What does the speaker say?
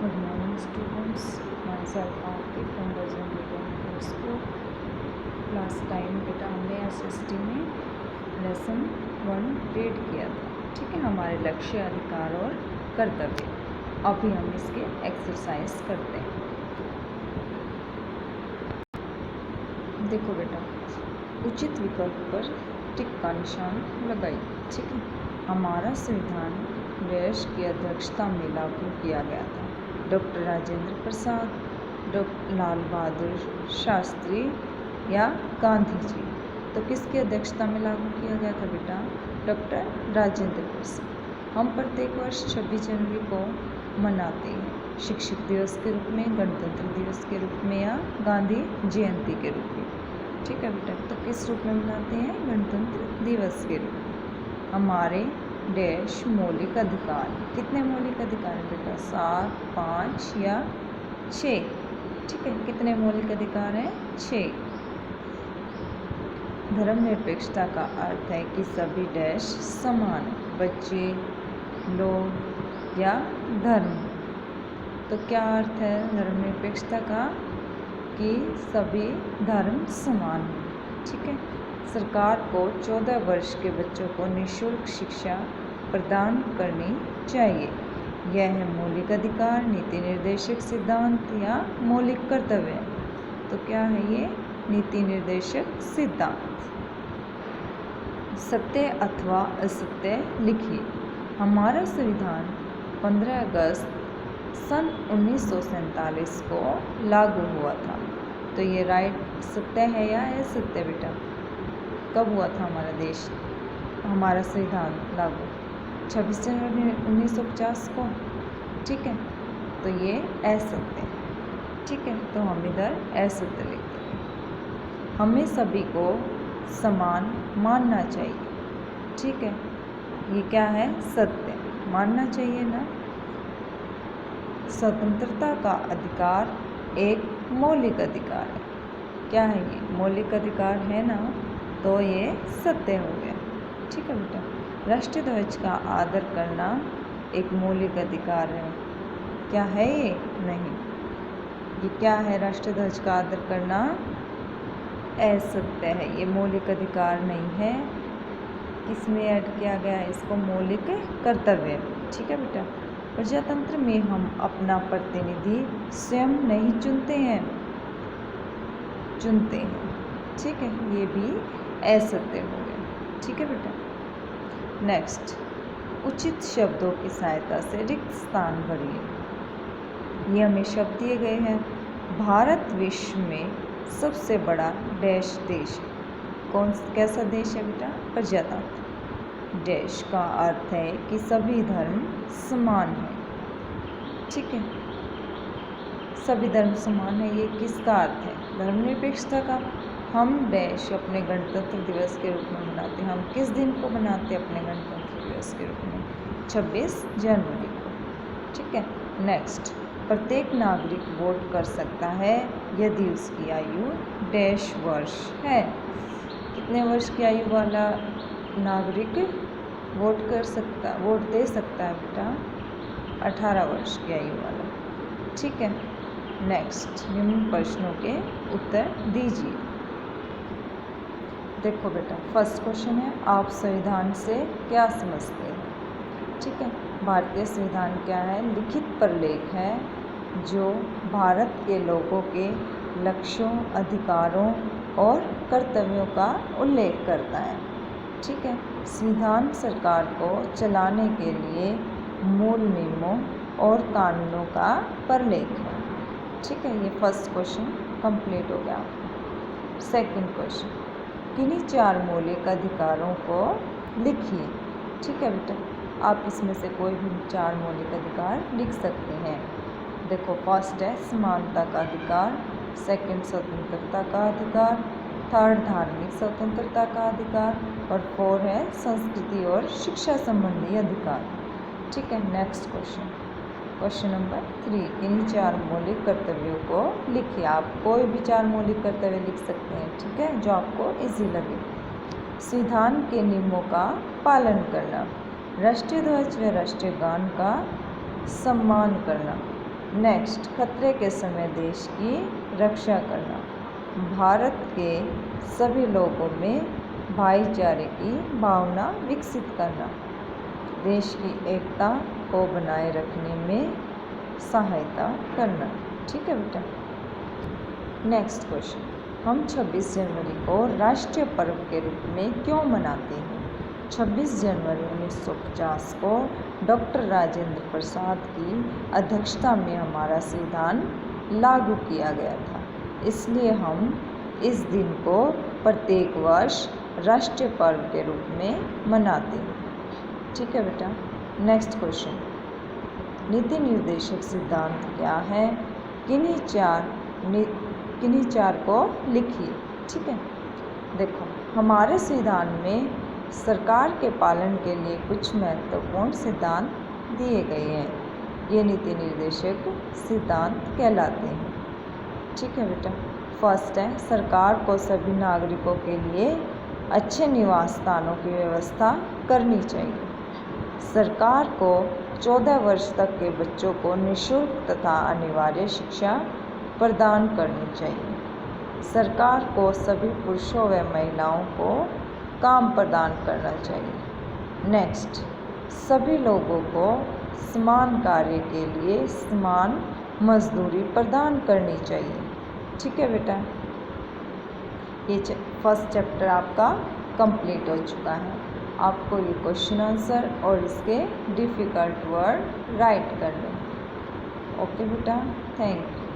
Good morning students, myself Aarti from Bajrang Media Middle School. Last time बेटा हमने SST में lesson 1 read किया था, ठीक है। हमारे लक्ष्य, अधिकार और कर्तव्य। अभी हम इसके एक्सरसाइज करते हैं। देखो बेटा, उचित विकल्प पर टिक का निशान लगाइए, ठीक है। हमारा संविधान देश की अध्यक्षता में लागू किया गया था। डॉक्टर राजेंद्र प्रसाद, डॉक्टर लाल बहादुर शास्त्री या गांधी जी। तो किसकी अध्यक्षता में लागू किया गया था बेटा? डॉक्टर राजेंद्र प्रसाद। हम प्रत्येक वर्ष 26 जनवरी को मनाते हैं, शिक्षक दिवस के रूप में, गणतंत्र दिवस के रूप में या गांधी जयंती के रूप में, ठीक है बेटा। तो किस रूप में मनाते हैं? गणतंत्र दिवस के रूप में। हमारे देश मौलिक अधिकार, कितने मौलिक अधिकार हैं बेटा? 7, 5 या 6, ठीक है। कितने मौलिक अधिकार हैं? 6। धर्मनिरपेक्षता का अर्थ है कि सभी देश समान, बच्चे, लोग या धर्म। तो क्या अर्थ है धर्मनिरपेक्षता का? कि सभी धर्म समान हैं, ठीक है। सरकार को 14 वर्ष के बच्चों को निःशुल्क शिक्षा प्रदान करनी चाहिए। यह है मौलिक अधिकार, नीति निर्देशक सिद्धांत या मौलिक कर्तव्य। तो क्या है ये? नीति निर्देशक सिद्धांत। सत्य अथवा असत्य लिखिए। हमारा संविधान 15 अगस्त सन 1947 को लागू हुआ था। तो ये राइट सत्य है या असत्य बेटा? कब हुआ था हमारा संविधान लागू? 26 जनवरी 1950 को, ठीक है। तो ये असत्य है, ठीक है। तो हम इधर असत्य लिखते हैं। हमें सभी को समान मानना चाहिए, ठीक है। ये क्या है? सत्य, मानना चाहिए ना। स्वतंत्रता का अधिकार एक मौलिक अधिकार है। क्या है ये? मौलिक अधिकार है ना। तो ये सत्य हो गया, ठीक है बेटा। राष्ट्रीय ध्वज का आदर करना एक मौलिक अधिकार है। क्या है ये? नहीं। ये क्या है? राष्ट्रीय ध्वज का आदर करना असत्य है, ये मौलिक अधिकार नहीं है। किसमें ऐड किया गया है इसको? मौलिक कर्तव्य, ठीक है बेटा। प्रजातंत्र में हम अपना प्रतिनिधि स्वयं नहीं चुनते हैं, ठीक है। ये भी असत्य हो गया, ठीक है बेटा। नेक्स्ट, उचित शब्दों की सहायता से रिक्त स्थान भरिए। ये हमें शब्द दिए गए हैं। भारत विश्व में सबसे बड़ा देश है। कैसा देश है बेटा? प्रजातंत्र। देश का अर्थ है कि सभी धर्म समान हैं, ठीक है। सभी धर्म समान है, ये किसका अर्थ है? धर्मनिरपेक्षता का। हम देश अपने गणतंत्र दिवस के रूप में मनाते हैं। हम किस दिन को मनाते हैं अपने गणतंत्र दिवस के रूप में? 26 जनवरी को, ठीक है। नेक्स्ट, प्रत्येक नागरिक वोट कर सकता है यदि उसकी आयु डैश वर्ष है। कितने वर्ष की आयु वाला नागरिक वोट दे सकता है बेटा? 18 वर्ष की आयु वाला, ठीक है। नेक्स्ट, निम्न प्रश्नों के उत्तर दीजिए। देखो बेटा, फर्स्ट क्वेश्चन है, आप संविधान से क्या समझते हैं? ठीक है। भारतीय संविधान क्या है? लिखित प्रलेख है जो भारत के लोगों के लक्ष्यों, अधिकारों और कर्तव्यों का उल्लेख करता है, ठीक है। संविधान सरकार को चलाने के लिए मूल नियमों और कानूनों का प्रलेख है, ठीक है। ये फर्स्ट क्वेश्चन कंप्लीट हो गया। सेकंड क्वेश्चन, किन्हीं 4 मौलिक अधिकारों को लिखिए, ठीक है बेटा। आप इसमें से कोई भी 4 मौलिक अधिकार लिख सकते हैं। देखो, फर्स्ट है समानता का अधिकार, सेकंड स्वतंत्रता का अधिकार, थर्ड धार्मिक स्वतंत्रता का अधिकार और 4 है संस्कृति और शिक्षा संबंधी अधिकार, ठीक है। नेक्स्ट क्वेश्चन, क्वेश्चन नंबर 3, इन 4 मौलिक कर्तव्यों को लिखिए। आप कोई भी 4 मौलिक कर्तव्य लिख सकते हैं, ठीक है, जो आपको इजी लगे। संविधान के नियमों का पालन करना, राष्ट्रीय ध्वज व राष्ट्रीय गान का सम्मान करना, नेक्स्ट, खतरे के समय देश की रक्षा करना। भारत के सभी लोगों में भाईचारे की भावना विकसित करना। देश की एकता को बनाए रखने में सहायता करना। ठीक है बेटा। नेक्स्ट क्वेश्चन, हम 26 जनवरी को राष्ट्रीय पर्व के रूप में क्यों मनाते हैं? 26 जनवरी 1950 को डॉक्टर राजेंद्र प्रसाद की अध्यक्षता में हमारा संविधान लागू किया गया था, इसलिए हम इस दिन को प्रत्येक वर्ष राष्ट्रीय पर्व के रूप में मनाते हैं। ठीक है बेटा। नेक्स्ट क्वेश्चन, नीति निर्देशक सिद्धांत क्या है? किन्हीं चार को लिखिए। ठीक है। देखो, हमारे संविधान में सरकार के पालन के लिए कुछ महत्वपूर्ण सिद्धांत दिए गए हैं। ये नीति निर्देशक सिद्धांत कहलाते हैं। ठीक है बेटा। फर्स्ट है, सरकार को सभी नागरिकों के लिए अच्छे निवास स्थानों की व्यवस्था करनी चाहिए। सरकार को 14 वर्ष तक के बच्चों को निःशुल्क तथा अनिवार्य शिक्षा प्रदान करनी चाहिए। सरकार को सभी पुरुषों व महिलाओं को काम प्रदान करना चाहिए। नेक्स्ट, सभी लोगों को समान कार्य के लिए समान मजदूरी प्रदान करनी चाहिए। ठीक है बेटा। ये फर्स्ट चैप्टर आपका कंप्लीट हो चुका है। आपको ये क्वेश्चन आंसर और इसके डिफ़िकल्ट वर्ड राइट करने। ओके बेटा, थैंक यू।